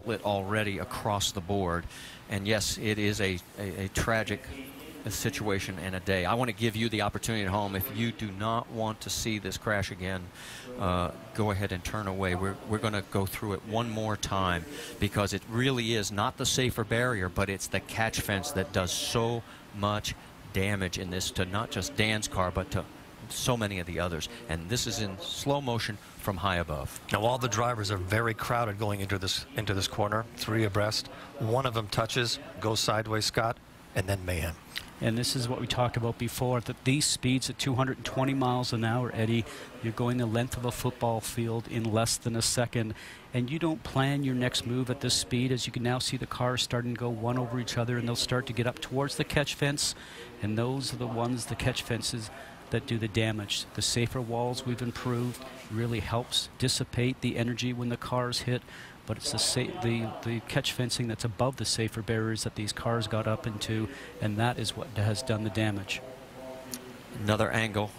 lit already across the board. And yes, it is a tragic situation and a day. I want to give you the opportunity at home. If you do not want to see this crash again, go ahead and turn away. We're going to go through it one more time, because it really is not the safer barrier, but it's the catch fence that does so much damage in this, to not just Dan's car, but to so many of the others. And this is in slow motion from high above. Now all the drivers are very crowded going into this corner, 3 abreast. One of them touches, goes sideways, Scott, and then mayhem. And this is what we talked about before, that these speeds at 220 miles an hour, Eddie, you're going the length of a football field in less than a second, and you don't plan your next move at this speed. As you can now see, the cars starting to go one over each other, and they'll start to get up towards the catch fence, and those are the ones, the catch fences, that do the damage. The safer walls we've improved really helps dissipate the energy when the cars hit, but it's the catch fencing that's above the safer barriers that these cars got up into, and that is what has done the damage. Another angle,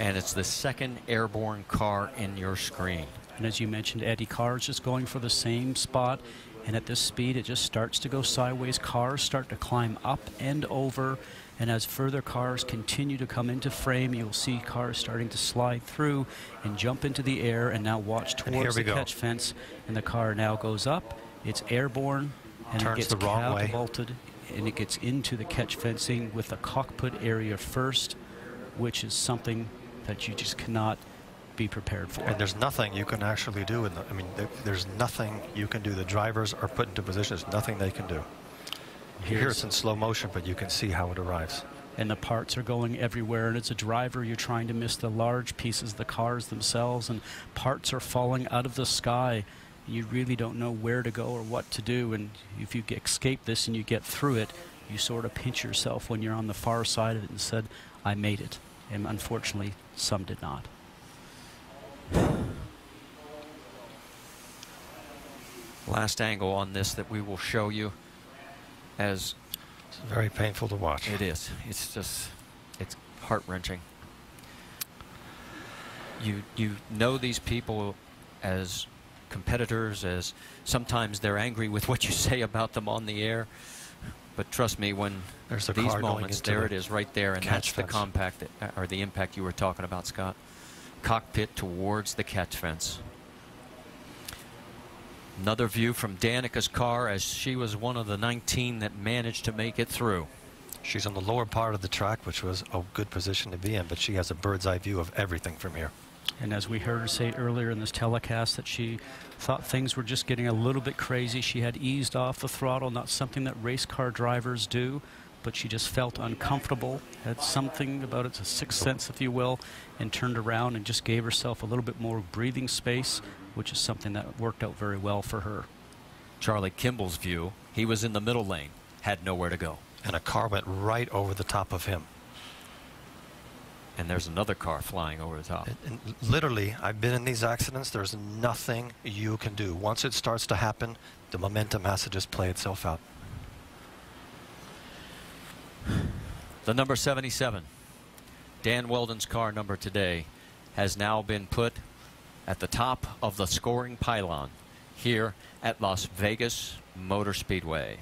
and it's the second airborne car in your screen. And as you mentioned, Eddie, cars just going for the same spot, and at this speed it just starts to go sideways. Cars start to climb up and over, and as further cars continue to come into frame, you'll see cars starting to slide through and jump into the air, and now watch towards the catch fence, and the car now goes up, it's airborne, and it gets catapulted, and it gets into the catch fencing with the cockpit area first, which is something that you just cannot be prepared for. And there's nothing you can actually do. There's nothing you can do. The drivers are put into position. There's nothing they can do. Here it's in slow motion, but you can see how it arrives. And the parts are going everywhere, and as a driver you're trying to miss the large pieces, the cars themselves, and parts are falling out of the sky. You really don't know where to go or what to do, and if you escape this and you get through it, you sort of pinch yourself when you're on the far side of it and said, I made it. And unfortunately, some did not. Last angle on this that we will show you, as it's very painful to watch. It is. It's just, it's heart-wrenching. You know these people as competitors, as sometimes they're angry with what you say about them on the air, but trust me, when there's these moments, there it is right there, and that's the compact or the impact you were talking about, Scott. Cockpit towards the catch fence. Another view from Danica's car, as she was one of the 19 that managed to make it through. She's on the lower part of the track, which was a good position to be in, but she has a bird's eye view of everything from here. And as we heard her say earlier in this telecast, that she thought things were just getting a little bit crazy. She had eased off the throttle, not something that race car drivers do, but she just felt uncomfortable, had something about it, a sixth sense, if you will, and turned around and just gave herself a little bit more breathing space, which is something that worked out very well for her. Charlie Kimball's view, he was in the middle lane, had nowhere to go. And a car went right over the top of him. And there's another car flying over the top. And literally, I've been in these accidents. There's nothing you can do. Once it starts to happen, the momentum has to just play itself out. The number 77, Dan Wheldon's car number today, has now been put at the top of the scoring pylon here at Las Vegas Motor Speedway.